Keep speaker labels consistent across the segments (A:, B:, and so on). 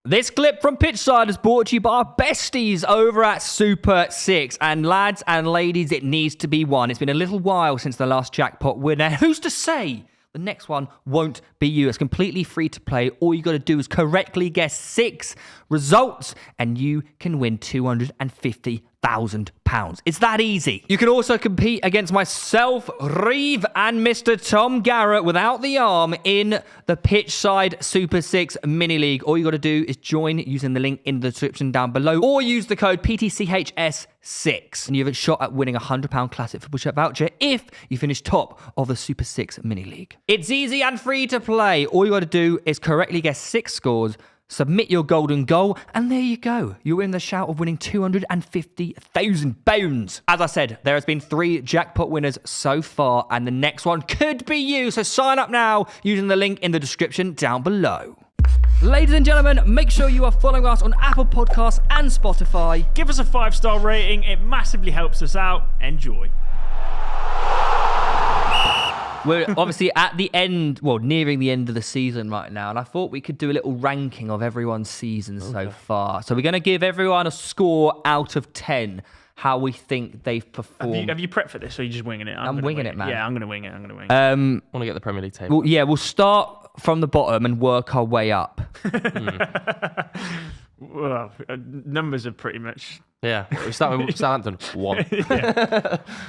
A: This clip from Pitch Side is brought to you by our besties over at Super 6. And lads and ladies, it needs to be one. It's been a little while since the last jackpot winner. Who's to say the next one won't be you? It's completely free to play. All you got to do is correctly guess 6 results and you can win £250,000. It's that easy. You can also compete against myself, Reev, and Mr. Tom Garrett without the arm in the Pitch Side Super 6 Mini League. All you got to do is join using the link in the description down below or use the code PTCHS6 and you have a shot at winning a £100 classic football shirt voucher if you finish top of the Super 6 Mini League. It's easy and free to play. All you got to do is correctly guess 6 scores, submit your golden goal, and there you go. You're in the shout of winning £250,000. As I said, there has been 3 jackpot winners so far, and the next one could be you. So sign up now using the link in the description down below. Ladies and gentlemen, make sure you are following us on Apple Podcasts and Spotify.
B: Give us a 5-star rating. It massively helps us out. Enjoy.
A: We're obviously at the end, well, nearing the end of the season right now, and I thought we could do a little ranking of everyone's season so far. So we're going to give everyone a score out of 10, how we think they've performed.
B: Have you prepped for this, or are you just winging it?
A: I'm winging it, man.
B: Yeah, I'm going to wing it. I
C: want to get the Premier League table.
A: Well, yeah, we'll start from the bottom and work our way up.
B: Well, numbers are pretty much...
C: Yeah, we start with Southampton, 1.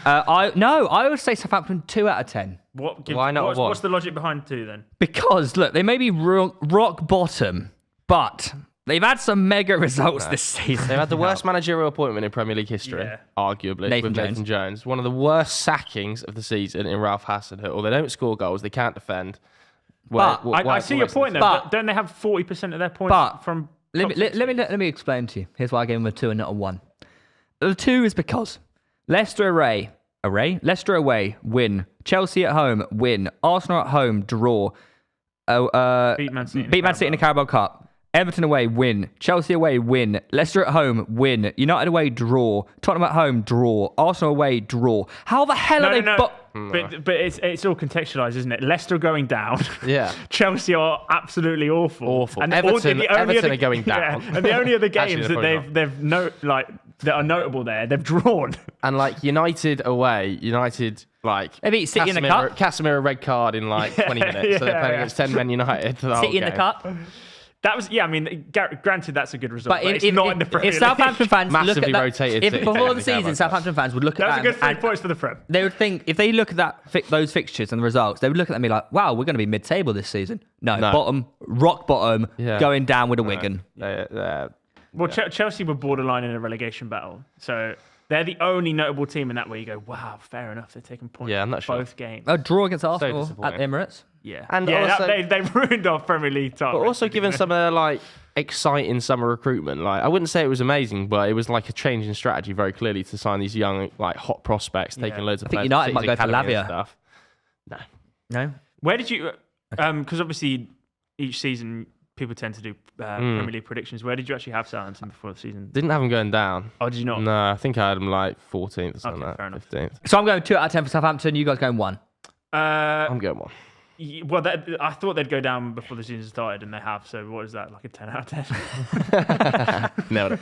A: I would say Southampton 2 out of 10.
C: Why not 1?
B: What's the logic behind 2 then?
A: Because, look, they may be rock bottom, but they've had some mega results this season.
C: They've had the worst managerial appointment in Premier League history, arguably, Nathan Jones. One of the worst sackings of the season in Ralph Hasenhüttl. They don't score goals, they can't defend.
B: I see your point, though. But don't they have 40% of their points from...
A: Let me explain to you. Here's why I gave them a 2 and not a 1. The 2 is because Leicester away, win. Chelsea at home, win. Arsenal at home, draw.
B: Beat Man City
A: in the Carabao Cup. Everton away, win. Chelsea away, win. Leicester at home, win. United away, draw. Tottenham at home, draw. Arsenal away, draw. How the hell are they...
B: But it's all contextualised, isn't it? Leicester going down.
C: Yeah.
B: Chelsea are absolutely awful.
C: And Everton are going down.
B: Yeah, and the only other games that that are notable there, they've drawn.
C: And United away, they
A: beat City in the cup.
C: Casemiro red card in 20 minutes. So they're playing against 10 men United.
A: City in the cup.
B: That was, granted, that's a good result. But it's not in the Premier League.
A: If Southampton fans
C: massively
A: look at
C: rotated,
A: if before the season, Southampton fans would look at that.
B: That was a good 3 points for the Prem.
A: They would think, if they look at those fixtures and the results, they would look at them and be like, wow, we're going to be mid-table this season. No. Rock bottom, going down with a Wigan.
B: Well, Chelsea were borderline in a relegation battle. So they're the only notable team in that where you go, wow, fair enough. They're taking points both games.
A: A draw against Arsenal at the Emirates.
B: Yeah. And also, they ruined our Premier League title.
C: But also given some of their exciting summer recruitment. I wouldn't say it was amazing, but it was a change in strategy very clearly to sign these young hot prospects, taking loads of players.
A: I think United might go for Lavia.
C: Stuff.
A: No.
B: Where did you... Because obviously each season people tend to do Premier League predictions. Where did you actually have Southampton before the season?
C: Didn't have them going down.
B: Oh, did you not?
C: No, I think I had them 14th or something like that.
B: Fair enough.
C: 15th.
A: So I'm going 2 out of 10 for Southampton. You guys going 1?
C: I'm going 1.
B: Well, I thought they'd go down before the season started, and they have. So what is that, a 10 out of 10?
C: No.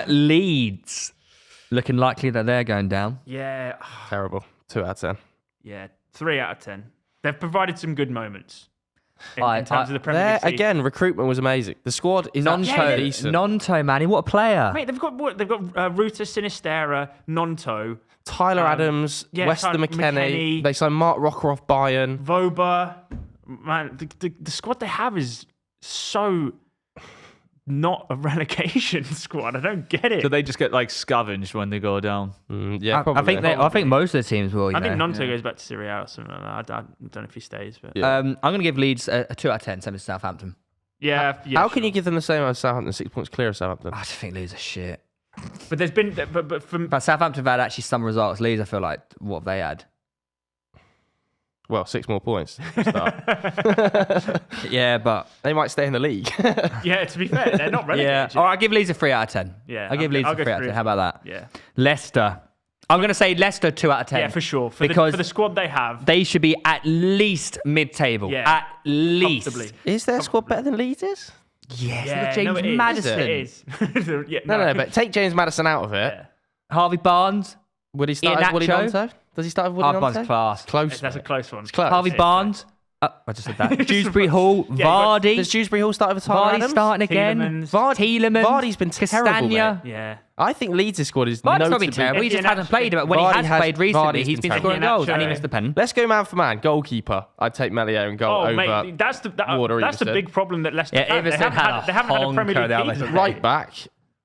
A: Leeds. Looking likely that they're going down.
B: Yeah.
C: Terrible. 2 out of 10.
B: Yeah, 3 out of 10. They've provided some good moments in terms of the Premier League.
C: Again, recruitment was amazing. The squad is decent.
A: Nonto, Manny, what a player.
B: Mate, they've got Ruta Sinistera, Nonto.
C: Tyler Adams, Weston McKennie. They signed Mark Rocker off Bayern.
B: Voba. Man, the squad they have is so not a relegation squad. I don't get it.
D: Do they just get scavenged when they go down?
C: Yeah, probably.
A: I think most of the teams will.
B: I think Nonto goes back to Serie A or something like that. I don't know if he stays. But
A: I'm going to give Leeds a 2 out of 10, same as Southampton.
B: Yeah.
C: How can you give them the same as Southampton, 6 points clear of Southampton?
A: I just think Leeds are shit.
B: But there's been, but
A: Southampton have had actually some results. Leeds, I feel like, what have they had?
C: Well, 6 more points.
A: Yeah, but
C: they might stay in the league.
B: Yeah, to be fair, they're not relegated.
A: Yeah. All right, I'll give Leeds a 3 out of 10.
B: Yeah,
A: I'll give Leeds a 3 out of 10. How about that?
B: Yeah.
A: Leicester. I'm going to say Leicester 2 out of 10.
B: Yeah, for sure. For the squad they have,
A: they should be at least mid-table.
B: Yeah,
A: at least.
B: comfortably.
C: Is their squad better than Leeds' is?
A: Yes,
B: Yeah,
A: James
B: no, it is.
A: Maddison.
B: It is. Yeah,
C: No, but take James Maddison out of it.
B: Yeah.
A: Harvey Barnes.
C: Would he start with Woody
A: Iheanacho?
C: Gnonto? Does he start with Woody
A: Harvey
C: Gnonto?
A: Barnes class.
C: Close.
B: That's a
C: mate.
B: close one.
C: It's close.
A: Harvey
B: It's
A: Barnes. I just said that. Dewsbury Hall.
B: Yeah,
A: Vardy.
C: Does Dewsbury Hall start with Tyler
A: Vardy
C: Adams?
A: starting again.
B: Tielemans.
A: Tielemans.
C: Vardy's been terrible,
A: Castagna.
C: mate.
B: Yeah.
C: I think Leeds' squad is
A: Vardy's not
C: notably...
A: been terrible. He just
B: Iheanacho.
A: hasn't played. But when
C: Vardy
A: he has
C: has-
A: played recently,
C: Vardy's
A: he's
C: been
A: been scoring
B: terrible.
A: goals and he
B: Iheanacho.
A: missed the pen.
C: Let's go man for man. Goalkeeper. I'd take Melier and goal
B: Oh,
C: over
B: mate, that's the
C: Ward or
B: that's the
C: Everson.
B: big problem that Leicester
A: Yeah,
B: have. They
A: Everson
B: haven't
A: had a
B: had a Premier
A: honker
B: League
A: down
B: keeper.
A: there.
C: Right back,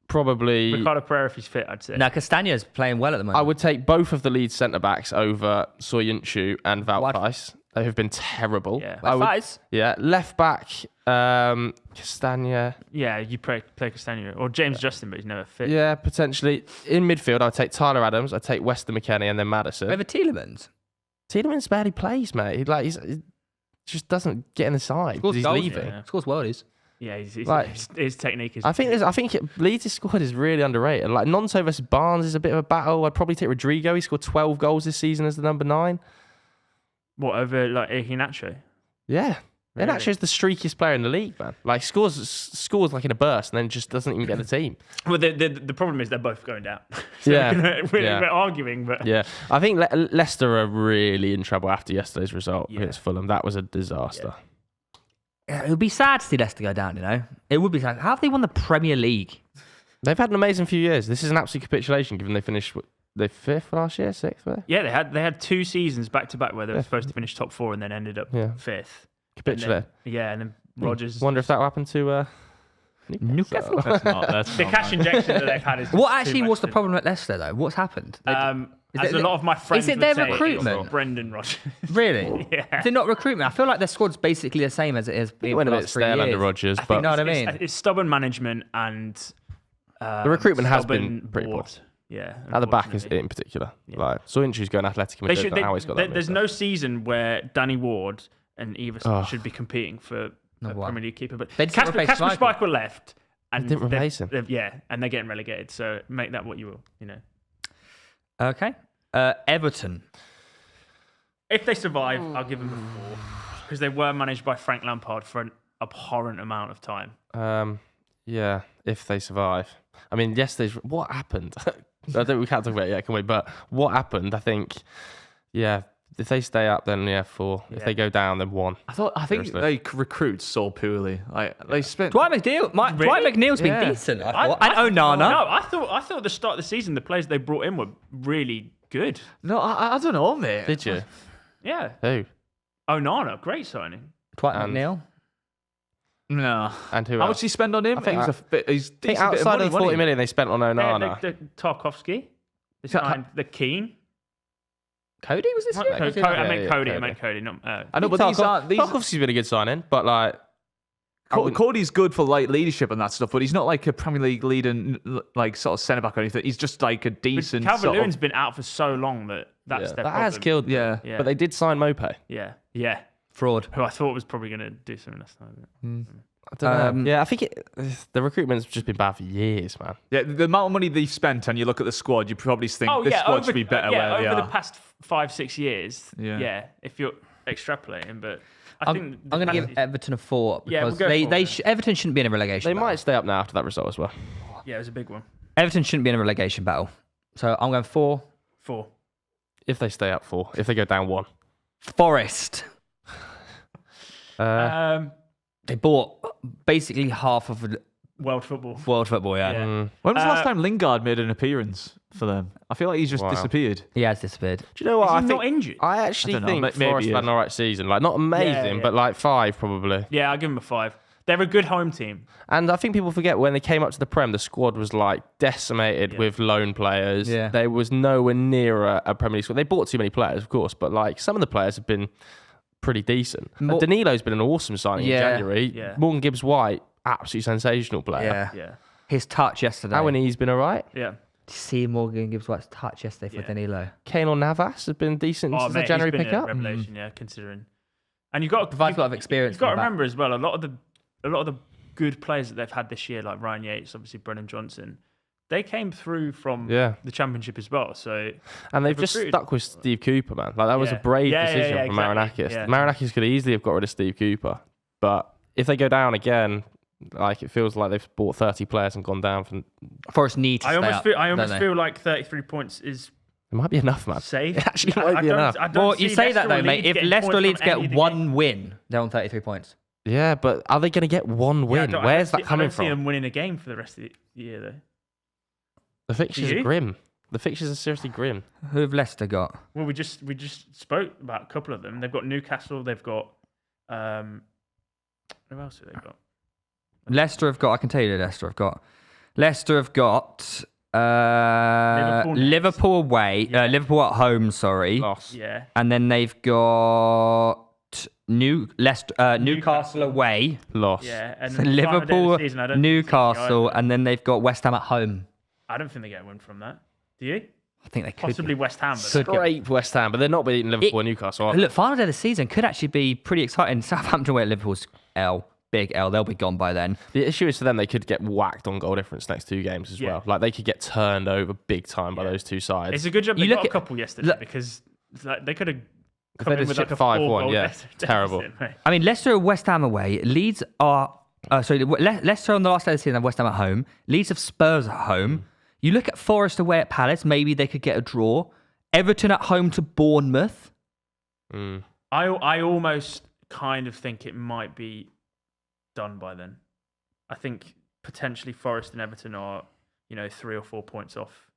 C: probably...
B: Ricardo Pereira, if he's fit, I'd say.
A: No, Castagna's playing well at the moment.
C: I would take both of the Leeds centre-backs over Soyuncu and Wout-Weiss. They have been terrible.
B: Yeah.
C: I would-
A: Wout-Weiss?
C: Yeah, left back, Castagna.
B: Yeah, you play Castagna or James Justin, but he's never fit.
C: Yeah, potentially. In midfield, I'd take Tyler Adams, I'd take Weston McKennie and then Maddison.
A: Over Tielemans.
C: Tielemans barely plays, mate. He just doesn't get in the side because
A: Scores
C: he's
A: goals,
C: leaving.
A: yeah. Scores worldies.
B: Yeah,
C: Like-
B: his technique is.
C: I think Leeds' squad is really underrated. Like Nonto versus Barnes is a bit of a battle. I'd probably take Rodrigo. He scored 12 goals this season as the number 9.
B: What over like Iheanacho?
C: Yeah.
B: Really?
C: And actually is the streakiest player in the league, man. Like scores like in a burst and then just doesn't even get the team.
B: Well, the problem is they're both going down. So
C: Yeah.
B: we're arguing, but
C: Yeah. I think Leicester are really in trouble after yesterday's result
B: Yeah.
C: against Fulham. That was a disaster.
A: It would be sad to see Leicester go down, you know? It would be sad. How have they won the Premier League?
C: They've had an amazing few years. This is an absolute capitulation given they finished the 5th last year, 6th, were they?
B: yeah, they had 2 seasons back to back where they were supposed to finish top 4 and then ended up
C: Yeah.
B: 5th.
C: Capitulate.
B: And then Rodgers.
C: Wonder if that will happen to
A: Newcastle.
D: That's
B: The
D: not,
B: cash injection that they've had is.
A: What
B: too
A: actually
B: much
A: was the
B: to-
A: problem at Leicester, though? What's happened?
B: As
A: it-
B: a lot of my friends
A: is it
B: would
A: their
B: say,
A: recruitment?
B: it's Brendan Rodgers.
A: Really?
B: Yeah.
A: Is it not recruitment? I feel like their squad's basically the same as it is.
C: It went a bit stale under Rodgers, but
A: You know what I mean?
B: It's stubborn management and
C: the recruitment has
B: stubborn
C: been pretty poor.
B: board. Yeah,
C: At the back is
B: unfortunately.
C: in particular. Like Soyuncu's going Athletic
B: They
C: Madrid.
B: should,
C: I don't know how he's got that.
B: there's no season where Danny Ward and Everson
C: Oh.
B: should be competing for a
A: one.
B: Premier League keeper. But
A: They didn't
B: Casper
A: replace Schmeichel.
B: Schmeichel left. And
C: didn't replace him.
B: Yeah, and they're getting relegated. So make that what you will, you know.
A: Okay. Everton.
B: If they survive, I'll give them a 4 because they were managed by Frank Lampard for an abhorrent amount of time.
C: Yeah, if they survive. I mean, yesterday's what happened? I think we can't talk about it yet, can we? But what happened? I think, yeah, if they stay up, then 4. If
B: Yeah.
C: they go down, then 1.
D: I think
C: Seriously.
D: they recruit so poorly. Like they spent.
A: Dwight McNeil. Dwight McNeil's been
D: Yeah.
A: decent, I thought. And Onana.
B: No, I thought at the start of the season the players they brought in were really good.
D: No, I don't know, mate.
C: Did you?
B: Yeah,
C: Who?
B: Onana, great signing.
A: Dwight
C: And-
A: McNeil.
D: No.
C: And who
D: How
C: else?
D: much did he spend on him?
C: I think
D: he's a bit, he's
C: I think
D: decent bit
C: outside
D: money,
C: of the 40
D: wasn't he?
C: million they spent on Onana.
B: The Tarkovsky. They signed the Keane.
A: Cody was this year?
B: I meant
C: Yeah,
B: Cody. I
C: Cody.
B: meant Cody. Not,
D: I know, but these aren't. These,
C: Tarkovsky's been a good signing, but like, I wouldn't-
D: Cody's good for like leadership and that stuff, but he's not like a Premier League leader, like sort of centre back or anything. He's just like a decent.
B: Calvert
D: sort of-
B: Lewin's been out for so long that's
C: yeah,
B: their
C: that
B: problem.
C: has killed.
D: Yeah.
B: Yeah.
C: But they did sign Mope.
B: Yeah.
A: Fraud.
B: Who I thought was probably going to do something this time.
C: I don't know. Yeah, I think the recruitment's just been bad for years, man.
D: Yeah, the amount of money they've spent, and you look at the squad, you probably think this squad should be better where they
B: over the
D: are.
B: past 5-6 years.
D: Yeah.
B: If you're extrapolating, but I
A: I'm
B: think
A: going to give Everton a 4
B: Yeah, we'll
A: because
B: go for it.
A: Everton shouldn't be in a relegation
C: They
A: battle.
C: might stay up now after that result as well.
B: it was a big one.
A: Everton shouldn't be in a relegation battle. So I'm going 4.
B: 4.
C: If they stay up 4, if they go down 1.
A: Forest. They bought basically half of the
B: World football.
A: world football, yeah.
B: Yeah.
D: When was the last time Lingard made an appearance for them? I feel like he's just
C: Wow.
D: disappeared.
A: He has disappeared.
C: Do you know what?
B: Is he
C: I
B: not
C: think
B: injured?
C: I actually
D: I don't know,
C: think
D: maybe
C: Forest
D: he
C: had
D: is.
C: an alright season. Like not amazing,
B: Yeah.
C: but like 5 probably.
B: Yeah, I'll give him a 5. They're a good home team.
C: And I think people forget when they came up to the Prem, the squad was like decimated with loan players.
A: Yeah.
C: There was nowhere near a Premier League squad. They bought too many players, of course, but like some of the players have been pretty decent.
A: Mo-
C: Danilo's been an awesome signing
A: Yeah.
C: in January.
B: Yeah.
C: Morgan Gibbs-White, absolutely sensational player.
A: Yeah.
B: Yeah.
A: His touch yesterday.
C: Awani's been alright.
B: Yeah.
A: Did you see Morgan Gibbs-White's touch yesterday for
B: Yeah.
A: Danilo?
C: Keylor Navas has been decent since the
B: mate,
C: January
B: he's been a
C: pickup.
B: revelation, yeah, considering. And you've got
A: Provides a lot of experience
B: You've got to
A: from the back.
B: remember as well, a lot of the good players that they've had this year, like Ryan Yates, obviously Brennan Johnson, they came through from
C: Yeah.
B: the Championship as well. So
C: And they've
B: They've
C: just
B: recruited-
C: stuck with Steve Cooper, man. Like that was a
B: Yeah.
C: brave
B: Yeah,
C: decision
B: yeah,
C: from
B: exactly.
C: Marinakis.
B: Yeah.
C: Marinakis could easily have got rid of Steve Cooper, but if they go down again, Like it feels like they've bought 30 players and gone down from.
A: Forest need to
B: I
A: stay
B: almost
A: up,
B: feel. I almost
A: don't they?
B: feel like 33 points is
C: It might be enough, man.
B: safe.
C: It actually might be enough.
A: Well, you say that though, mate. If Leicester or Leeds get one win, they're on 33 points.
C: Yeah, but are they going to get one win? Where's that coming
B: I don't see them
C: from?
B: winning a game for the rest of the year, though.
C: The fixtures are grim. The fixtures are seriously grim.
A: Who have Leicester got?
B: Well, we just spoke about a couple of them. They've got Newcastle. They've got who else have they got?
A: Leicester have got. I can tell you who Leicester have got. Leicester have got Liverpool away.
B: Yeah.
A: Liverpool at home. Sorry.
C: Loss.
B: Yeah.
A: And then they've got Newcastle away.
C: Loss.
B: Yeah. And
A: So
B: then the final day of the
A: Liverpool,
B: season, I don't think
A: Newcastle,
B: City
A: and then they've got West Ham at home.
B: I don't think they get a win from that. Do you?
A: I think they could.
B: Possibly West Ham. But
C: Scrape West Ham, but they're not beating Liverpool and Newcastle. Are they?
A: Look, final day of the season could actually be pretty exciting. Southampton away at Liverpool's big L. They'll be gone by then.
C: The issue is for them, they could get whacked on goal difference next 2 games as well. Like they could get turned over big time by those two sides.
B: it's a good job they
A: You look
B: got a
A: at-
B: couple yesterday because they could have
C: If
B: come
C: they'd
B: in
C: have
B: with like
C: shipped
B: a
C: 5-1,
B: 4-goal
C: yeah,
B: deficit,
C: terrible.
B: mate.
A: I mean, Leicester are West Ham away. Leeds are... Leicester on the last day of the season have West Ham at home. Leeds have Spurs at home. You look at Forest away at Palace. Maybe they could get a draw. Everton at home to Bournemouth.
B: I almost kind of think it might be done by then. I think potentially Forest and Everton are, 3 or 4 points off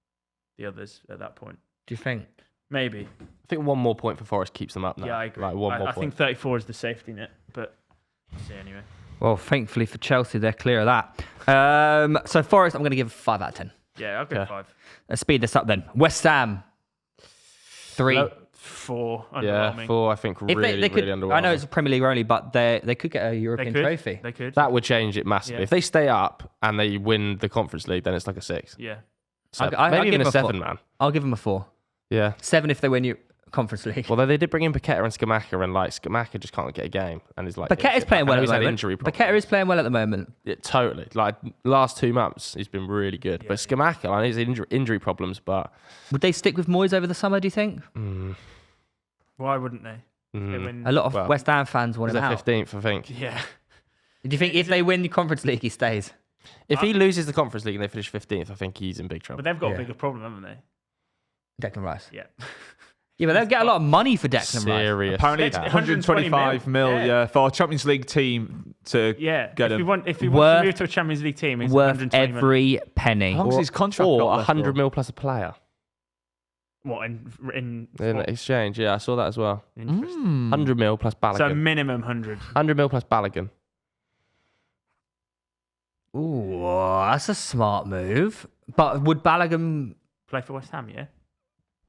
B: the others at that point.
A: Do you think?
B: Maybe.
C: I think 1 more point for Forest keeps them up now.
B: Yeah, I agree.
C: Like one more
B: I
C: point.
B: think 34 is the safety net, but we'll see anyway.
A: Well, thankfully for Chelsea, they're clear of that. So Forest, I'm going to give 5 out of 10.
B: Yeah, I'll go 5.
A: Let's speed this up then. West Ham, 3.
B: 4.
C: Yeah,
B: Underwhelming.
C: 4. I think
A: If
C: really,
A: they could,
C: really underwhelming.
A: I know it's Premier League only, but they could get a European trophy.
B: They could.
C: That would change it massively.
B: Yeah.
C: If they stay up and they win the Conference League, then it's like a 6.
B: Yeah.
A: I'll
C: Maybe
A: give
C: even
A: them
C: a
A: a
C: 7,
A: 4.
C: man.
A: I'll give them a 4.
C: Yeah.
A: 7 if they win you Conference League.
C: Although they did bring in Paqueta and Skamaka, and like Skamaka just can't get a game, and he's like
A: Paqueta's playing well at
C: he's
A: the
C: had
A: moment.
C: injury problems.
A: Paqueta is playing well at the moment.
C: Yeah, totally. Like last 2 months, he's been really good. But Skamaka, I know he's injury problems, but
A: Would they stick with Moyes over the summer, do you think?
B: Why wouldn't they? They win.
A: A lot of West Ham fans want
C: he's
A: him
C: at
A: out.
C: 15th, I think.
B: Yeah.
A: Do you think if they win the Conference League, he stays?
C: If he loses the Conference League and they finish 15th, I think he's in big trouble.
B: But they've got
A: Yeah.
B: a bigger problem, haven't they?
A: Declan Rice.
B: Yeah.
A: Yeah, but they'll get a lot of money for Declan Rice.
C: Serious.
D: Apparently, it's
C: cash.
D: 125 mil,
B: Yeah.
D: for a Champions League team to
B: Yeah.
D: get
B: if
D: him.
B: he wants
A: Worth-
B: to move to a Champions League team, it's
A: Worth
B: 120 million.
A: every penny.
D: How long's his contract
C: or
D: got left
C: 100
D: for?
C: mil plus a player
B: What in
C: in exchange. Yeah, I saw that as well.
B: Interesting.
C: 100 mil plus Balogun.
B: So minimum 100.
C: 100 mil plus Balogun.
A: Ooh, that's a smart move. But would Balogun,
B: Play for West Ham, yeah.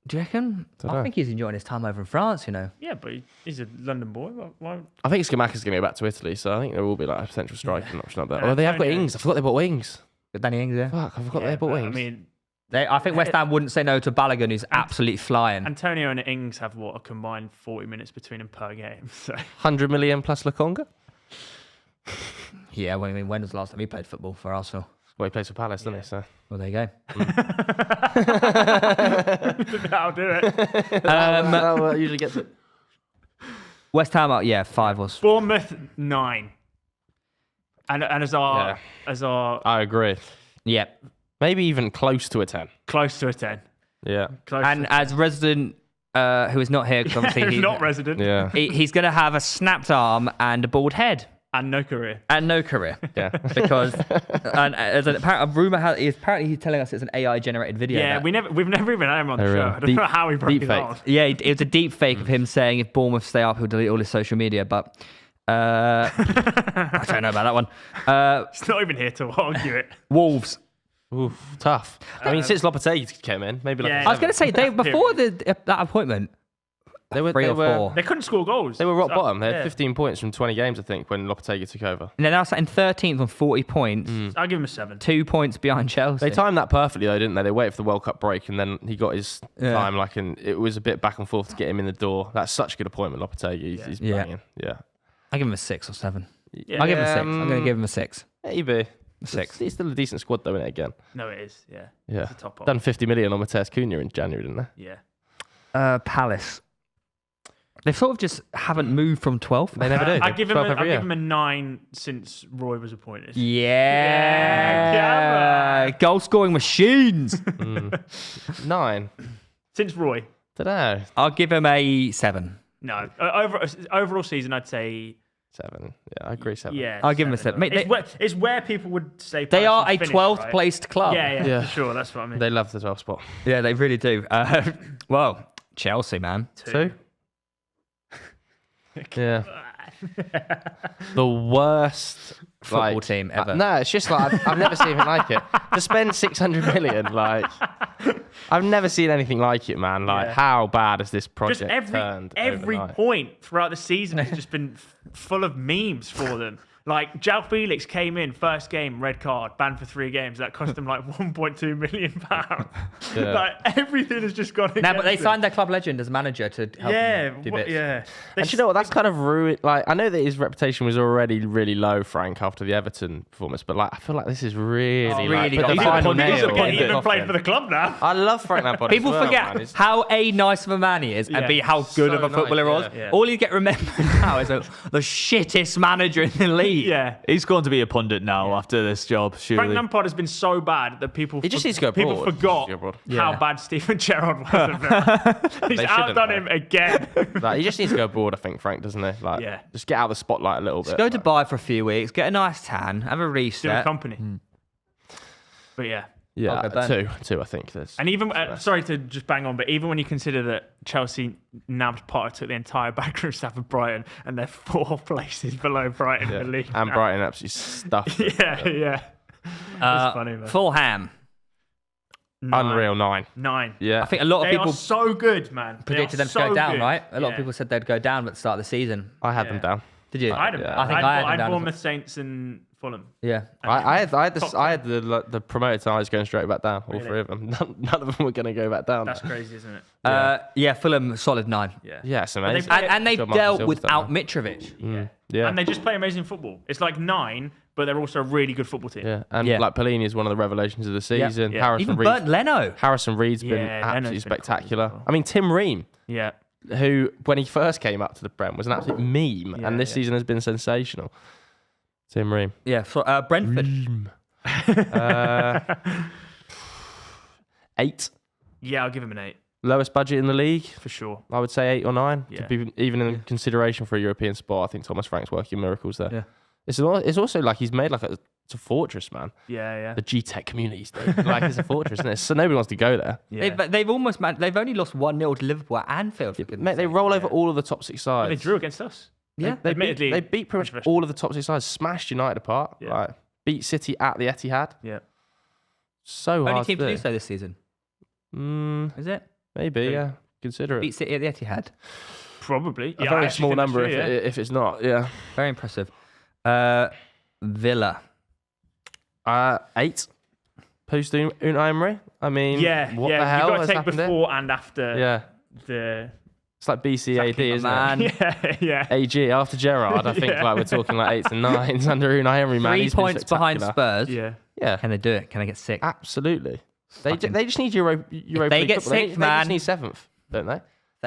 A: do you reckon? I
C: Dunno.
A: think he's enjoying his time over in France,
B: Yeah, but he's a London boy. Why?
C: I think Skamaka's going to go back to Italy, so I think there will be like a potential striking option up there. Oh, they have got
B: Antonio.
C: Ings. I forgot they bought Wings.
A: Danny Ings, yeah.
C: Fuck, I forgot
B: Yeah,
C: they bought
B: but,
C: Wings.
B: I mean,
A: I think West Ham wouldn't say no to Balogun, who's absolutely flying.
B: Antonio and Ings have a combined 40 minutes between them per game. So
C: 100 million plus Lukonga?
A: Yeah, well, I mean, when was the last time he played football for Arsenal?
C: Well, he plays for Palace, doesn't he? So.
A: Well, there you go.
B: that'll do it.
C: That usually gets it.
A: West Ham, 5 was.
B: Bournemouth 9. And as our
C: I agree.
A: Yep.
C: Maybe even close to a 10.
B: close to a 10.
C: Yeah.
B: Close
A: And
B: to
A: as resident, who is not here, because obviously
B: he's not resident
C: Yeah.
A: he's going to have a snapped arm and a bald head
B: and no career.
A: and no career.
C: Yeah.
A: Because and as a rumor apparently he's telling us it's an AI generated video.
B: Yeah,
A: that-
B: we've never even had him on the
C: Oh,
B: show.
C: really?
B: I don't know how he broke
C: deep
B: his
C: fake.
B: arm.
A: Yeah, it was a deep fake of him saying if Bournemouth stay up, he'll delete all his social media. But I don't know about that one.
B: He's not even here to argue it.
A: Wolves.
C: Oof, tough. I mean, since Lopetegui came in, maybe like
B: Yeah.
A: I was going to say before that appointment,
C: they were
A: 3 or 4.
B: They couldn't score goals.
C: They were rock
B: So,
C: bottom. They had
B: yeah.
C: 15 points from 20 games, I think, when Lopetegui took over.
A: And they're now sat in 13th on 40 points,
B: I'll give him a 7.
A: 2 points behind Chelsea.
C: They timed that perfectly, though, didn't they? They waited for the World Cup break, and then he got his time. And it was a bit back and forth to get him in the door. That's such a good appointment, Lopetegui. He's
A: Yeah.
C: banging. Yeah.
A: I'll give him a 6 or 7.
B: Yeah.
A: I'll give him a 6. I'm going to give him a 6.
C: Maybe.
A: 6.
C: It's still a decent squad, though, isn't it, again?
B: No, it is. Yeah.
C: Yeah.
B: It's a top
C: Done 50 million on Mateus Cunha in January, didn't they?
B: Yeah.
A: Palace. They sort of just haven't moved from 12th.
C: They never do.
B: I give him
C: 12
B: a,
C: every
B: I
C: year.
B: give him a 9 since Roy was appointed.
A: Yeah. Goal scoring machines.
C: 9.
B: Since Roy.
C: Dunno.
A: I'll give him a 7.
B: No, overall season, I'd say
C: 7. Yeah, I agree. 7.
B: yeah.
A: I'll give him a 7. Mate,
B: It's where people would say
A: they are a
B: finish,
A: 12th
B: right?
A: placed club.
B: Yeah, for sure. That's what I mean.
C: They love the 12th spot.
A: Yeah, they really do. Well, Chelsea, man.
C: 2. Yeah. The worst
A: Football team ever.
C: No, it's just like I've never seen anything like it. To spend 600 million, like I've never seen anything like it, man. Like how bad has this project
B: Just
C: turned?
B: every
C: overnight?
B: point throughout the season has just been full of memes for them. Like, João Felix came in, first game, red card, banned for 3 games. That cost them like £1.2 million.
C: Yeah.
B: Like, everything has just gone
A: No, but they
B: against
A: signed their club legend as manager to help them do bits.
B: yeah.
C: And you know what? That's kind of ruined. Like, I know that his reputation was already really low, Frank, after the Everton performance. But like, I feel like this is really,
A: really
C: put
A: got
C: the
A: that
C: final
A: on nail.
B: He's
C: nail.
A: Yeah.
B: even
A: Yeah.
B: played for the club now.
C: I love Frank Lampard.
A: People
C: as well,
A: forget
C: man. It's-
A: how nice of a man he is and
B: Yeah.
A: be how good
C: So
A: of a footballer he
C: nice,
A: was.
B: yeah.
A: All you get remembered now is the shittest manager in the league.
B: Yeah.
D: He's going to be a pundit now after this job, surely.
B: Frank Lampard has been so bad that people
C: He just needs to go
B: people
C: abroad.
B: forgot
C: He needs to go abroad.
B: how
A: Yeah.
B: bad Steven Gerrard was at Villa. He's
C: shouldn't,
B: outdone
C: though.
B: him again.
C: Like, he just needs to go abroad, I think, Frank, doesn't he? Like,
B: Yeah.
C: just get out of the spotlight a little bit.
A: Go to Dubai for a few weeks, get a nice tan, have a
B: Do a
A: reset.
B: company. But yeah.
C: Yeah,
A: I'll go Ben.
C: 2, I think. There's.
B: And even, sorry to just bang on, but even when you consider that Chelsea nabbed Potter took the entire backroom staff of Brighton and they're 4 places below Brighton in the league.
C: And
B: now.
C: Brighton absolutely stuffed. it.
B: Yeah. That's funny, man.
A: Fulham.
C: Unreal 9.
B: 9.
C: Yeah.
A: I think a lot of
B: They
A: people
B: are so good, man. They
A: predicted
B: are
A: them to go
B: so
A: down,
B: good.
A: right? A lot of
B: Yeah.
A: people said they'd go down at the start of the season.
C: I had them down.
A: Did you?
B: I had them.
C: Yeah.
A: I think I had them
B: I'd
A: down.
B: Bournemouth, Saints, and Fulham.
A: Yeah.
C: I had
B: Top
C: the promoted sides going straight back down. All
B: Really?
C: 3 of them. None of them were going to go back down.
B: That's crazy, isn't it?
A: Yeah, Fulham, solid 9.
B: Yeah.
C: Yeah, it's amazing.
A: And they've
C: Got Marcus
A: dealt
C: Silva
A: without
C: down
A: Mitrovic.
C: Yeah.
B: And they just play amazing football. It's like 9, but they're also a really good football team.
C: Yeah, and
A: Yeah.
C: like Pelini is one of the revelations of the season.
B: Yeah.
C: Harrison
A: Even
C: Reed.
A: Burnt Leno.
C: Harrison Reed's been
B: Yeah, Leno's
C: absolutely
B: been
C: spectacular.
B: cool as well.
C: I mean, Tim Ream,
B: Yeah.
C: who when he first came up to the Prem was an absolute meme,
B: Yeah,
C: and this
B: yeah.
C: season has been sensational. Tim Ream.
A: Yeah, so, Brentford.
C: 8.
B: Yeah, I'll give him an 8
C: Lowest budget in the league.
B: for sure.
C: I would say 8 or 9.
B: Yeah.
C: To be even in consideration for a European spot, I think Thomas Frank's working miracles there.
A: Yeah.
C: It's also like he's made like it's a fortress, man.
B: Yeah.
C: The G-Tech community state. Like it's a fortress, isn't it? So nobody wants to go there.
B: Yeah.
A: They've almost they've only lost 1-0 to Liverpool at Anfield. for goodness
C: Mate, they
A: sake.
C: roll over all of the top 6 sides.
B: They drew against us.
A: Yeah.
C: They
B: Admittedly,
C: beat pretty much
B: controversial.
C: all of the top 6 sides. Smashed United apart.
B: Yeah.
C: Like, beat City at the Etihad.
B: Yeah.
C: So hard
A: Only team
C: to
A: to
C: do.
A: do so this season.
C: Mm,
A: Is it?
C: maybe, yeah. Consider
A: Beat
C: it.
A: City at the Etihad.
B: Probably.
C: A
B: Yeah, I
C: very
B: actually
C: small
B: think that's
C: number
B: true, yeah.
C: if it's not. Yeah.
A: Very impressive. Villa.
C: 8. Post Unai Emery. I mean,
B: Yeah,
C: what
B: yeah.
C: the hell
B: You've got to
C: has
B: take
C: happened
B: before and after
C: there? Yeah.
B: the.
C: It's like BCAD,
A: Exactly,
C: isn't
A: man.
C: it?
B: Yeah.
C: AG after Gerrard, I think
B: Yeah.
C: like we're talking like 8s and 9s under Unai Emery, man.
A: 3
C: He's been
A: points behind
C: spectacular.
A: Spurs.
B: Yeah.
C: Yeah,
A: Can they do it? Can they get 6?
C: absolutely. They
A: Fucking-
C: just need Europa
A: they
C: League
A: get
C: football. They
A: 6th, man.
C: just need 7th, don't they?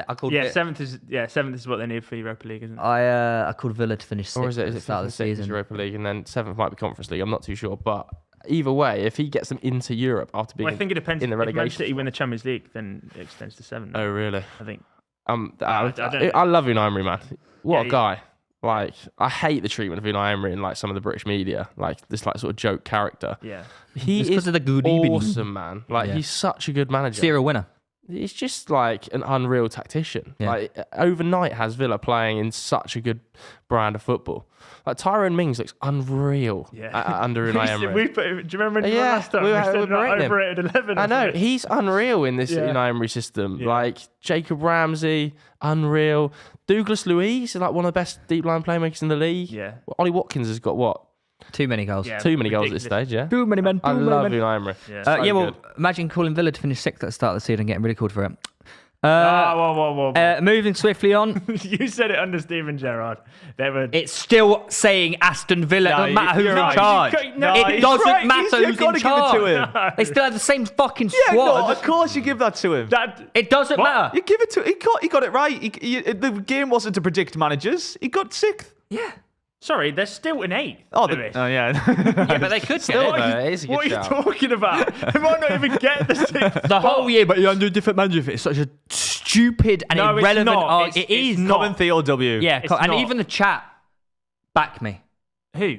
A: I called
B: Yeah,
A: it.
B: 7th is what they need for Europa League, isn't it?
A: I called Villa to finish 6th
C: Or is
A: at
C: it
A: the
C: fifth
A: start of
C: and
A: the
C: sixth is
A: season.
C: Europa League and then 7th might be Conference League? I'm not too sure, but either way, if he gets them into Europe after being
B: Well, I think it depends.
C: in the
B: If Man
C: relegation.
B: City win the Champions League, then it extends to 7.
C: Oh really?
B: I think.
C: I
B: don't-
C: love Unai Emery, man. What
B: Yeah,
C: a guy! Like, I hate the treatment of Unai Emery in like some of the British media, like this like sort of joke character.
B: Yeah.
C: He
A: It's
C: is
A: 'cause of the good evening.
C: awesome, man. Like
A: Yeah.
C: he's such a good manager.
A: Serial winner.
C: He's just like an unreal tactician.
A: Yeah.
C: Like overnight has Villa playing in such a good brand of football. Like Tyrone Mings looks unreal under Unai Emery.
B: Do you remember when you were
C: Yeah,
B: last time?
C: we
B: We
C: were
B: said
C: berating him.
B: overrated 11.
C: I
B: or
C: know
B: something.
C: he's unreal in this
B: Yeah.
C: Unai Emery system.
B: Yeah.
C: Like Jacob Ramsey, unreal. Douglas Luiz is like one of the best deep line playmakers in the league.
B: Yeah.
C: Ollie Watkins has got what?
A: Too many goals.
B: Yeah.
C: Too many goals at this
B: ridiculous.
C: stage. Yeah.
A: Too many men.
C: I love Unai Emery.
B: Yeah.
C: So
A: well,
C: good.
A: imagine calling Villa to finish 6th at the start of the season and getting ridiculed for it.
B: Whoa.
A: Moving swiftly on.
B: You said it under Steven Gerrard.
A: It's still saying Aston Villa. It doesn't matter who's
D: you're
A: in
D: right.
A: charge.
B: It
A: doesn't matter
D: You've
A: who's
D: got
A: in
D: to give it to
A: charge.
D: him.
A: They still have the same fucking
D: Yeah,
A: squad.
D: no, of course you give that to him.
A: It doesn't matter.
D: You give it to. He got it right. The game wasn't to predict managers. He got 6th.
A: Yeah.
B: Sorry, they're still in 8th.
D: Oh,
B: Lewis.
D: yeah.
A: Yeah, but they could get
C: Still,
A: it.
C: though, it is a good
B: What are you
C: shout.
B: talking about? They might not even get the 6th.
A: The whole year, but you're under a different manager. It's such a stupid and
B: No, it's
A: irrelevant.
B: not.
A: It is
B: it's
A: not.
D: Comment Theo W.
A: Yeah,
B: It's
A: and
B: not.
A: even the chat back me.
B: Who?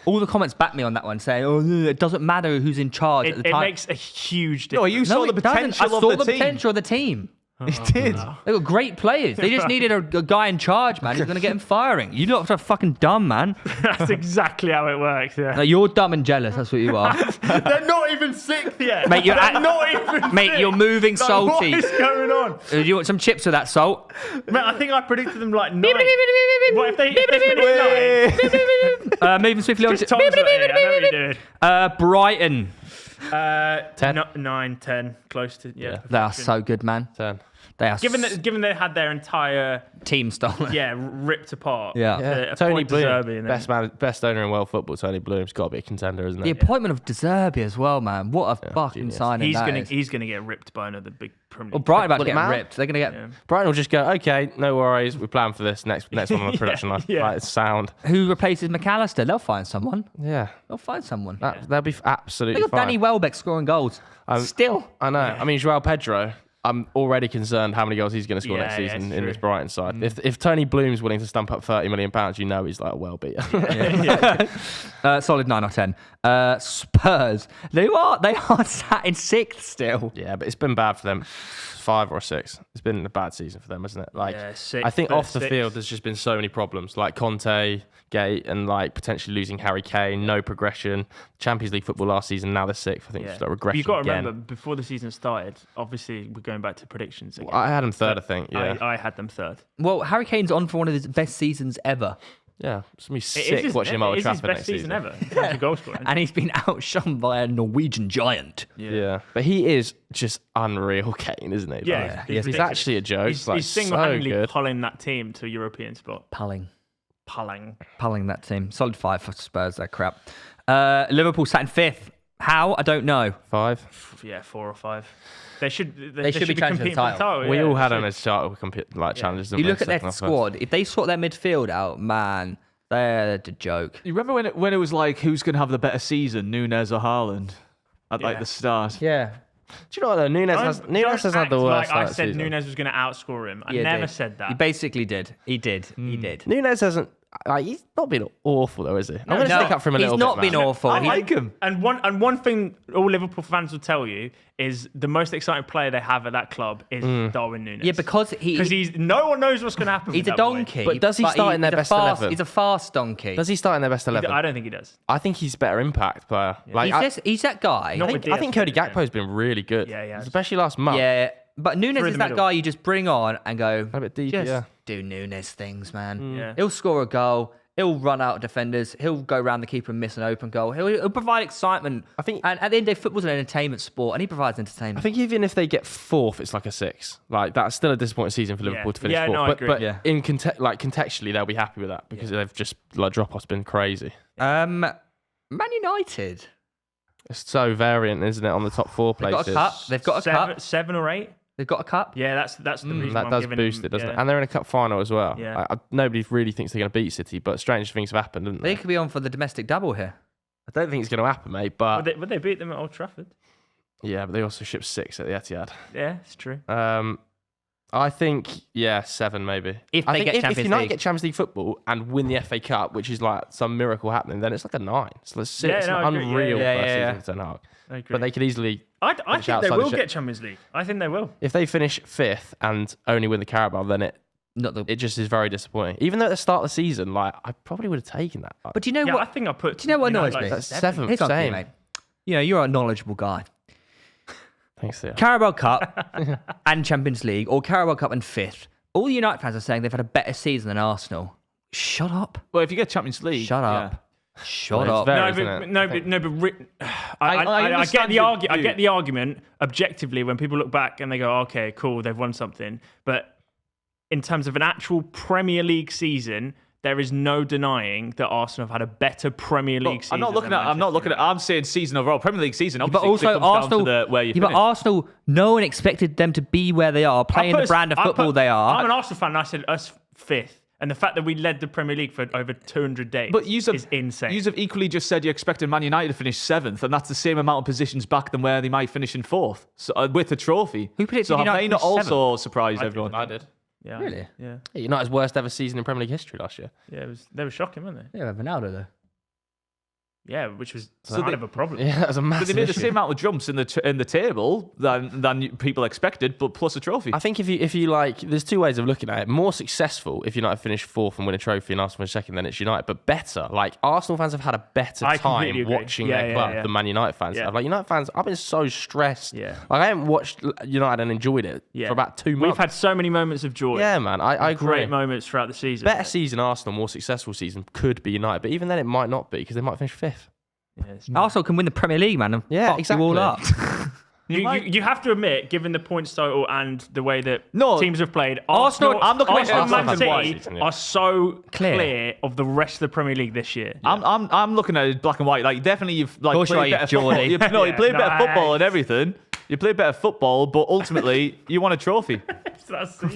A: All the comments back me on that one, saying, "Oh, it doesn't matter who's in charge at the
B: It
A: time."
B: makes a huge
D: No,
B: difference.
D: you saw the
A: it doesn't.
D: potential
A: I
D: of
A: saw
D: the
A: the
D: team.
A: potential of the team.
D: He did.
A: They got great players. They just needed a guy in charge, man. Who's going to get him firing. You lot are fucking dumb, man.
B: That's exactly how it works. Yeah.
A: No, you're dumb and jealous. That's what you are,
B: They're not even 6th yet.
A: mate. You're
B: They're not even.
A: mate. You're
B: 6th.
A: moving
B: Like,
A: salty.
B: What is going on?
A: Do you want some chips with that salt?
B: Mate, I think I predicted them like 9. What if they finish 9?
A: Moving swiftly on
B: Just
A: to
B: Tom's not here. I know what you're doing.
A: Brighton.
C: 10.
B: 9, 10, close to
C: Yeah.
A: They are
B: perfection.
A: so good, man.
C: 10.
A: They are
B: Given they had their entire
A: team stolen.
B: ripped apart.
A: Yeah.
C: Yeah.
B: A
C: Tony
B: point to Zerbi
C: Bloom,
B: and then-
C: best owner in world football. Tony Bloom's got to be a contender, isn't
A: The
C: it?
A: appointment of De Zerbi as well, man. What a fucking
C: genius.
A: signing that is.
B: He's gonna get ripped by another big Premier
A: Well,
B: League.
A: Brighton about to
C: Will it
A: get
C: matter?
A: ripped. They're going to get...
B: Yeah.
C: Brighton will just go, okay, no worries. We plan for this next one on the production line.
B: yeah.
C: Right, it's sound.
A: Who replaces McAllister? They'll find someone.
C: Yeah,
A: They'll find someone.
C: they'll be absolutely
A: They got
C: fine.
A: Danny Welbeck scoring goals. Still.
C: I know. I mean, Joao Pedro. I'm already concerned how many goals he's going to score next
B: Yeah,
C: season
B: it's
C: in this
B: true.
C: Brighton side. If Tony Bloom's willing to stump up £30 million, you know he's like a well beater.
A: Solid 9 or 10. Spurs. They are sat in 6th still.
C: Yeah, but it's been bad for them. 5 or 6. It's been a bad season for them, hasn't it? Like,
B: Yeah, 6th,
C: I think
B: but
C: off the
B: 6th.
C: field, there's just been so many problems, like Conte, Gate, and like potentially losing Harry Kane. No progression. Champions League football last season. Now they're 6th. I think it's like regression.
B: You've got to
C: again.
B: remember, before the season started, obviously we're going back to predictions again.
C: I had them 3rd, I think. Yeah,
B: I had them 3rd.
A: Well, Harry Kane's on for one of his best seasons ever.
C: yeah. It's gonna be
B: It
C: sick
B: is
C: watching him at Old
B: his
C: Trafford
B: best
C: next
B: season
C: season.
B: ever in terms of goal scoring.
A: And he's been outshone by a Norwegian giant.
C: Yeah, but he is just unreal, Kane, isn't he?
B: Yeah,
C: Like,
B: he's
C: he's
B: ridiculous.
C: actually a joke.
B: He's
C: like, so
B: single-handedly
C: good.
B: pulling that team to a European spot.
A: Pulling
B: Pulling.
A: that team. Solid 5 for Spurs, they're crap. Liverpool sat in 5th. How? I don't know.
C: 5.
B: Yeah, 4 or 5. They should be
A: challenging for the
B: competing for the title.
C: We
B: yeah,
C: all had
B: they
C: on
B: should.
C: his chart challenges. didn't
A: You
C: we?
A: look at their
C: Second half first.
A: squad. If they sort their midfield out, man, they're the joke.
D: You remember when it was like, who's going to have the better season, Nunes or Haaland? At like
B: Yeah.
D: the start.
A: Yeah.
C: Do you know what though? Nunes has
B: Don't
C: had the
B: act
C: worst.
B: like I
C: start to
B: said
C: season.
B: Nunes was going to outscore him. I
A: Yeah,
B: never
A: did.
B: said that.
A: He basically did. He did. He did.
C: Nunes hasn't. Like, he's not been awful though, is he? I'm going to
A: No,
C: stick up for him a little
A: he's not
C: bit.
A: been
C: man.
A: awful.
D: I
A: He-
D: like him.
B: And one thing all Liverpool fans will tell you is the most exciting player they have at that club is Darwin Núñez.
A: Yeah, because
B: he's no one knows what's going to happen.
A: he's
B: with
A: a
B: that boy.
A: donkey.
C: But does he start in their
A: he's a
C: best
A: fast,
C: 11?
A: He's a fast donkey.
C: Does he start in their best 11?
B: I don't think he does.
C: I think he's better impact player. Like,
A: He's that guy.
B: Not
C: I
B: with
C: think, I think
B: Diaz,
C: Cody
B: yeah.
C: Gakpo's been really good.
B: Yeah, he has.
C: Especially last month.
A: Yeah, but Nunes
B: Through
A: is
B: the
A: that
B: middle.
A: guy you just bring on and go,
C: A bit deeper,
A: just
C: yeah.
A: do Nunes things, man.
B: Yeah.
A: He'll score a goal. He'll run out defenders. He'll go around the keeper and miss an open goal. He'll provide excitement.
C: I think-
A: and at the end of the day, football's an entertainment sport, and he provides
C: I
A: entertainment.
C: think even if they get 4th, it's like a 6. Like that's still a disappointing season for Liverpool to finish
B: Yeah,
C: 4th.
B: no, I
C: but
B: agree.
C: but
A: Yeah.
C: in contextually, they'll be happy with that because they've just like drop off's been crazy.
A: Man United.
C: It's so variant, isn't it? On the top 4
A: They've
C: places.
A: got a cup. They've got a cup.
B: 7 or 8.
A: They've got a cup.
B: Yeah, that's the reason
C: That
B: I'm
C: does
B: giving
C: boost
B: him,
C: it, doesn't
B: yeah.
C: it? And they're in a cup final as well.
B: Yeah.
C: Nobody really thinks they're going to beat City, but strange things have happened, didn't
A: They
C: they?
A: could be on for the domestic double here.
C: I don't think it's going to happen, mate. But
B: Would they beat them at Old Trafford?
C: yeah, but they also shipped 6 at the Etihad.
B: Yeah, it's true.
C: I think 7 maybe.
A: If
C: I
A: they
C: think
A: get
C: if
A: Champions
C: United
A: League.
C: get Champions League football and win the FA Cup, which is like some miracle happening, then it's like a 9. So it's
B: Yeah,
C: it's
B: no,
C: an
B: I agree.
C: unreal
A: Yeah,
C: first
A: yeah,
C: season for Ten Hag.
B: I agree.
C: But they could easily,
B: I
C: finish
B: think they
C: outside the
B: will
C: ship.
B: get Champions League. I think they will.
C: if they finish 5th and only win the Carabao, then
A: Not the.
C: it just is very disappointing. Even though at the start of the season, like I probably would have taken that.
A: But do you know
B: Yeah,
A: what?
B: I think I put.
A: Do you know what annoys me?
C: That's
B: 7.
C: 7th,
A: Here's something,
C: same.
A: mate. You know, you're a knowledgeable guy.
C: Thanks, Theo.
A: Carabao Cup and Champions League, or Carabao Cup and 5th. All the United fans are saying they've had a better season than Arsenal. Shut up.
D: Well, if you get Champions League,
A: Shut up. Shut
C: Well,
A: up.
C: it's
B: No,
C: isn't
B: but
C: it?
B: I get
D: understand
B: the
D: your
B: argument. I
D: view.
B: get the argument objectively when people look back and they go, "Okay, cool, they've won something." But in terms of an actual Premier League season, there is no denying that Arsenal have had a better Premier League season.
D: I'm not looking at. I'm saying season overall. Premier League season.
A: But
D: Obviously,
A: also
D: it comes
A: Arsenal,
D: down to where you
A: but
D: finish.
A: Arsenal, no one expected them to be where they are, playing the brand of football they are.
B: I'm an Arsenal fan. And I said us fifth, and the fact that we led the Premier League for over 200 days is insane.
D: You have equally just said you expected Man United to finish 7th, and that's the same amount of positions back than where they might finish in 4th, so, with a trophy.
A: Who predicted
D: so have
A: United
D: they not
A: finish
D: also surprised everyone?
C: I did.
B: Yeah,
A: Really?
B: Yeah,
C: United's worst ever season in Premier League history last year.
B: yeah. They were shocking, weren't they?
A: Yeah, Ronaldo though.
B: Yeah, which was kind of a problem.
C: Yeah, that was a
D: But
C: massive
D: they made the
C: issue.
D: same amount of jumps in the table than people expected, but plus a trophy.
C: I think if you like, there's two ways of looking at it. More successful if United finish 4th and win a trophy, and Arsenal finish 2nd, then it's United. But better, like Arsenal fans have had a better
B: I
C: time
B: completely agree.
C: watching
B: Yeah,
C: their
B: yeah,
C: club
B: yeah.
C: than Man United fans
B: Yeah.
C: have. Like United fans, I've been so stressed.
B: Yeah.
C: Like I haven't watched United and enjoyed it
B: Yeah.
C: for about 2 months.
B: We've had so many moments of joy.
C: yeah, man, I agree.
B: Great moments throughout the season.
C: Better season Arsenal, more successful season could be United, but even then it might not be because they might finish 5th.
A: Arsenal can win the Premier League, man, and
C: Yeah,
A: fuck
C: exactly.
A: you all up.
B: You have to admit, given the points total and the way that
D: No.
B: teams have played,
A: Arsenal-
B: Arsenal,
D: I'm looking at
B: Arsenal and Man
D: Arsenal
B: City
C: fans, yeah.
B: are so
A: Clear.
B: clear of the rest of the Premier League this year.
D: I'm looking at it black and white. Like definitely you've like
A: course you
D: played
A: are,
D: better
A: you
D: football.
A: Geordie.
D: You
B: Yeah,
D: played better football
B: nice.
D: and everything. You played better football, but ultimately you won a trophy.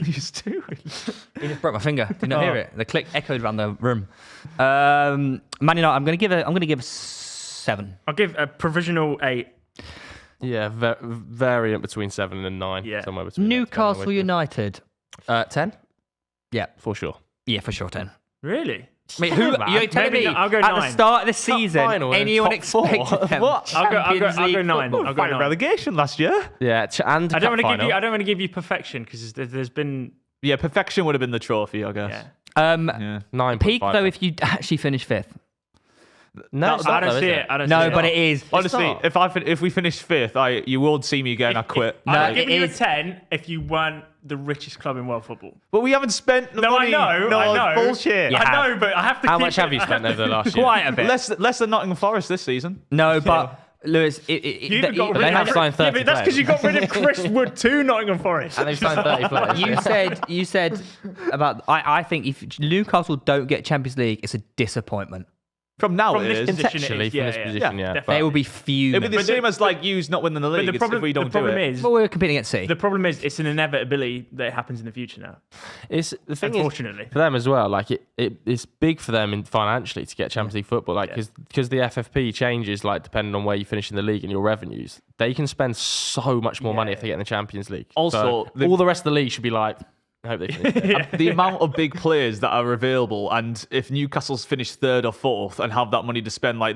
D: You stupid.
A: He just broke my finger. Did not hear it. The click echoed around the room. Man United, I'm going to give a 7.
B: I'll give a provisional 8.
C: Yeah, variant between 7 and 9.
B: Yeah.
C: Somewhere between
A: Newcastle United.
C: 10
A: Yeah,
C: for sure.
A: Yeah, for sure 10.
B: Really?
A: I mean, who
B: man.
A: you're telling
B: Maybe
A: me
B: I'll go
A: at
B: 9.
A: the start of the season,
C: final and
A: anyone
C: top four.
A: expected them?
D: What?
B: I'll go
A: Champions
B: 9.
A: League
B: I'll
A: football.
B: go 9.
D: Relegation last year.
C: Yeah, and
B: I don't want to
C: cup
B: give you. I
C: final.
B: don't want to give you perfection because there's been.
D: Yeah, perfection would have been the trophy, I guess.
B: Yeah.
D: Yeah.
C: 9.5.
A: Peak though if you actually finish 5th.
C: No, it's not
B: I don't
C: though,
B: see
C: is
B: it. I don't
A: No,
B: see
A: but
B: it.
A: it is.
D: Honestly,
C: not.
D: if we finish 5th, you won't see me again. I quit.
A: No,
B: I'm
A: it
B: giving you a
A: is.
B: 10 if you weren't the richest club in world football.
D: But we haven't spent the
B: No,
D: money.
B: I know.
D: No,
B: I know.
D: bullshit.
A: Yeah.
B: I know, but I have to.
C: How
B: keep
C: much have you
B: it-
C: spent over the last year?
A: Quite a bit.
D: Less than Nottingham Forest this season.
A: No, but Lewis,
B: You even got
C: they
B: rid
C: have
B: of-
C: signed 30
B: Yeah, but that's because you got
C: players.
B: rid of Chris Wood to Nottingham Forest.
C: And they've signed 30 players.
A: you said about. I think if Newcastle don't get Champions League, it's a disappointment.
D: From now
B: From
D: it
B: this
D: is.
B: position,
C: Conceptually,
B: it is.
C: from
B: Yeah,
C: this
B: yeah.
C: position,
D: Yeah,
C: yeah.
B: definitely.
A: They will be
D: It'd
A: fuming.
D: be the same as like yous not winning the league.
B: But
D: It's if we don't
B: the problem
D: do it.
B: is,
A: Well, we're competing at City.
B: the problem is, it's an inevitability that it happens in the future now.
C: It's the thing
B: Unfortunately.
C: is for them as well. Like it's big for them financially to get Champions League football. Like because the FFP changes like depending on where you finish in the league and your revenues, they can spend so much more money if they get in the Champions League.
D: Also,
C: So all the rest of the league should be like, I hope they finish.
D: The amount of big players that are available, and if Newcastle's finished 3rd or 4th and have that money to spend, like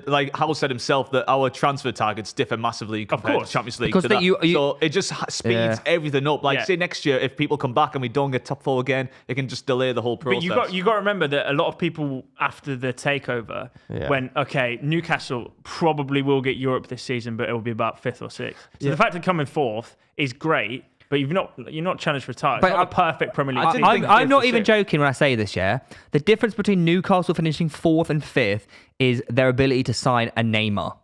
D: like Howell said himself that our transfer targets differ massively compared
B: course.
D: to Champions League.
A: Because
D: to
A: that
D: that.
A: you-
D: So it just speeds
A: Yeah.
D: everything up. Like
B: Yeah.
D: say next year, if people come back and we don't get top 4 again, it can just delay the whole process.
B: But you got to remember that a lot of people after the takeover went, okay, Newcastle probably will get Europe this season, but it will be about 5th or 6th. So the fact of coming 4th is great, but you're not challenged for a title. It's
A: But
B: not a perfect Premier League team.
A: I'm not even
D: 5th.
A: joking when I say this, yeah? The difference between Newcastle finishing 4th and 5th is their ability to sign a Neymar.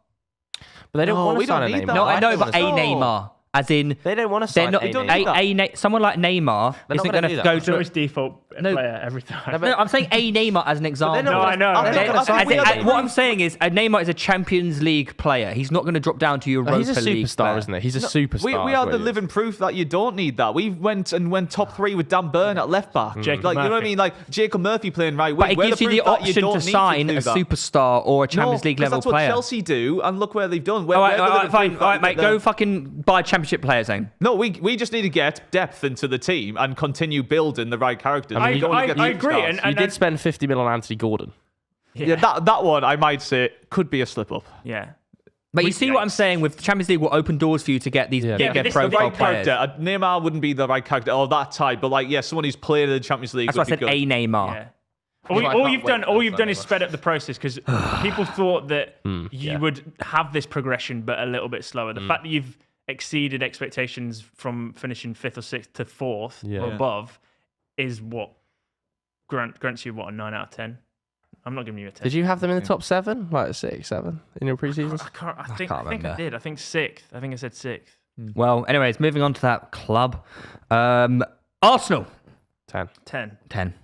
C: But they don't
D: No,
C: want
D: we
C: to sign
D: don't
C: a
D: need
C: name.
D: that.
A: No, I know,
C: don't
A: but a
C: wanna sign-
A: Neymar. As in,
C: They don't want to
A: they're
C: sign
A: not.
C: a
D: don't
C: name.
D: need that.
A: Someone like Neymar
C: They're
A: isn't
C: not
A: going
C: gonna
A: to
C: do
A: go
C: that.
B: It's
A: to.
B: always default player every time.
A: No, I'm saying a Neymar as an example.
C: not
B: No, I know.
C: They're not
D: I
C: gonna
D: think
C: sign
D: we
C: a
D: are the-
C: name.
A: What I'm saying is, a Neymar is a Champions League player. He's not going to drop down to Europa
C: He's a
A: League
C: superstar,
A: player.
C: isn't he? He's a superstar.
D: We
C: is
D: are
C: what
D: the
C: he is.
D: living proof that you don't need that. We went top 3 with Dan Burn at left back.
B: Jacob
D: like, you know what I
B: Murphy.
D: mean? Like Jacob Murphy playing right
A: But
D: wing.
A: it
D: We're
A: gives you the
D: proof that you
A: option
D: don't
A: to
D: need
A: sign
D: do
A: a
D: that.
A: superstar or a Champions League
D: 'cause
A: level
D: that's what
A: player.
D: Chelsea do, and look where they've done.
A: All right,
D: We're the
A: all right,
D: living
A: fine.
D: proof
A: All right,
D: that
A: mate,
D: they're-
A: go fucking buy Championship players then.
D: No, we just need to get depth into the team and continue building the right characters.
B: I
D: We don't wanna get
B: agree,
D: superstars.
B: and
C: You did spend 50 mil on Anthony Gordon.
D: yeah, that one I might say could be a slip up.
B: Yeah.
A: But you see what I'm saying with Champions League will open doors for you to get these
C: Yeah.
A: bigger
B: but this is
D: The
A: profile
D: right
A: players.
D: character. Neymar wouldn't be the right character or that type, but like someone who's played in the Champions League.
A: That's why I
D: would
A: said
D: be
A: a
D: good.
A: Neymar.
B: Yeah.
C: I
B: All
C: can't
B: you've
C: wait
B: done,
C: for
B: all
C: this
B: you've done is
C: anymore.
B: sped up the process because people thought that you would have this progression, but a little bit slower. The fact that you've exceeded expectations from finishing 5th or 6th to 4th
C: Yeah.
B: or above is what grants you a 9 out of 10. I'm not giving you a 10.
C: Did you have them in the top 7, like 6, 7 in your pre-seasons?
B: I think
A: can't
B: I
A: remember.
B: did. I think 6th. I think I said 6th.
A: Well, anyways, moving on to that club. Arsenal,
C: 10.
B: 10.
A: 10.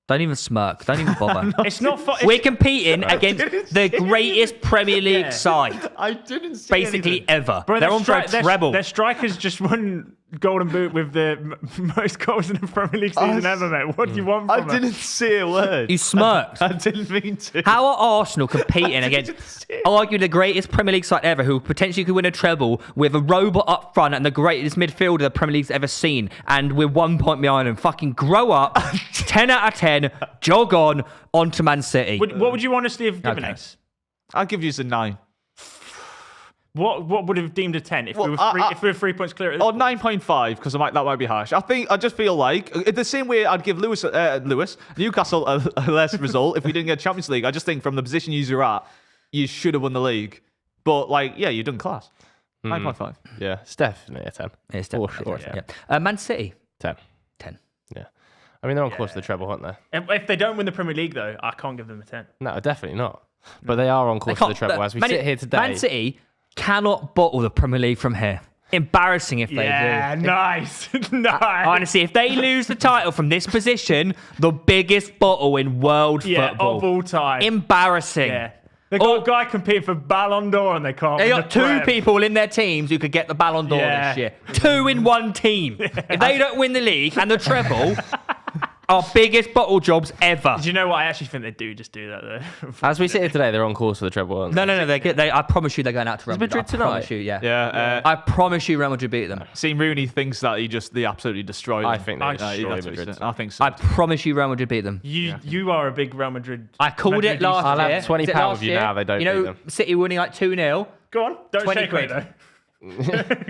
A: Don't even smirk. Don't even bother.
B: It's not fun.
A: We're competing against the greatest Premier League
B: Yeah.
A: side,
D: I didn't say
A: basically ever.
B: Bro,
A: They're on for a treble.
B: Their strikers just won Golden Boot with the most goals in the Premier League season ever, mate. What do you want
D: I
B: from them?
D: didn't say a word.
A: You smirked.
D: I didn't mean to.
A: How are Arsenal competing against arguably the greatest Premier League side ever, who potentially could win a treble with a robot up front and the greatest midfielder the Premier League's ever seen, and we're 1 point behind them? Fucking grow up. 10 out of 10. Jog on to Man City.
B: What would you honestly have given
A: Okay.
B: us?
D: I'll give you a 9.
B: What would have deemed a 10 if we
D: Well,
B: were if we were 3 points clear? At this
D: Or
B: point?
D: 9.5, because that might be harsh. I just feel like the same way I'd give Newcastle a less result if we didn't get Champions League. I just think from the position you're at, you should have won the league. But you've done class. 9.5.
C: Yeah, it's definitely a 10.
A: It's
C: For
A: definitely
C: sure.
A: yeah. Man City,
C: 10.
A: 10.
C: Yeah. I mean, they're on course for the treble, aren't they?
B: If they don't win the Premier League, though, I can't give them a 10.
C: No, definitely not. But they are on course for the treble as we sit here today.
A: Man City cannot bottle the Premier League from here. Embarrassing if they do.
B: nice. Nice.
A: Honestly, if they lose the title from this position, the biggest bottle in world
B: Yeah,
A: football.
B: of all time.
A: Embarrassing.
B: Yeah. They got a guy competing for Ballon d'Or and they can't
A: They
B: win
A: got
B: the
A: 2
B: Prem.
A: people in their teams who could get the Ballon d'Or
B: Yeah.
A: this year. 2 in one team. If they don't win the league and the treble, our biggest bottle jobs ever.
B: Do you know what? I actually think they do just do that, though.
C: As we sit here today, they're on course for the treble, aren't they?
A: No. I promise you they're going out to Real Madrid.
C: Madrid
A: I promise
C: tonight?
A: you, yeah.
D: Yeah.
A: I promise you Real Madrid beat them.
D: Seeing Rooney thinks that they absolutely destroyed them.
C: I think they destroy
D: that's what he
C: Madrid.
D: said. I think so.
A: I promise you Real Madrid beat them.
B: You are a big Real Madrid.
A: I called
B: Madrid
A: it last
C: I'll have
A: year.
C: £20
A: Was it last
C: with you
A: year?
C: now, they don't
A: You know,
C: beat them.
A: City winning like 2-0.
B: Go on, don't
A: 20
B: shake
A: quid.
B: me though.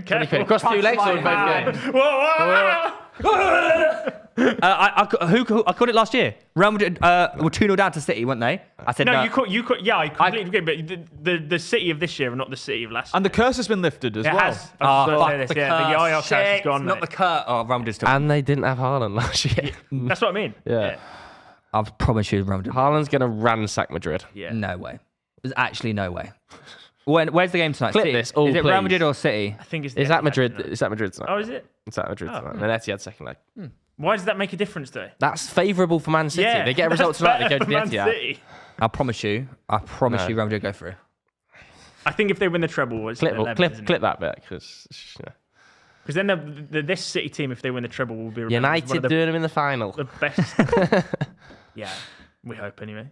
C: 20 quid. Cross 2 legs or in both games?
B: Whoa.
A: I called it last year. Real Madrid were 2-0 down to City, weren't they? I said
B: No,
A: no.
B: you could. Yeah, I completely agree. But the City of this year are not the City of last year.
D: And the curse has been lifted as
B: It
D: well.
B: has. I was
A: fuck
B: gonna say
A: the
B: this, yeah, the Yaya curse
A: Shit,
B: is gone,
A: not
B: mate.
A: the curse. Oh, Real Madrid's still.
C: And they didn't have Haaland last year.
B: That's what I mean.
C: Yeah.
A: I promise you Real Madrid.
C: Haaland's going to ransack Madrid.
B: Yeah.
A: No way. There's actually no way. Where's the game tonight?
C: Clip
A: City?
C: this, all
A: Is it Real
C: please.
A: Madrid or City?
B: I think it's.
C: Is
B: the
C: that
B: Etihad
C: Madrid?
B: tonight.
C: Is that Madrid tonight?
B: Oh, is it?
C: It's at Madrid tonight. And then Etihad second leg.
B: Why does that make a difference, though?
C: That's favourable for Man City.
B: Yeah,
C: They get a
B: that's
C: result tonight. They
B: better
C: go to
B: for
C: the
B: Man
C: Etihad.
B: City.
A: I promise you
C: No.
A: Real Madrid go through.
B: I think if they win the treble, it's
C: Clip
B: 11,
C: clip that bit because
B: Because then this City team, if they win the treble, will be remembered as one
C: United
B: of the,
C: doing them in the final.
B: the best. Yeah, we hope anyway.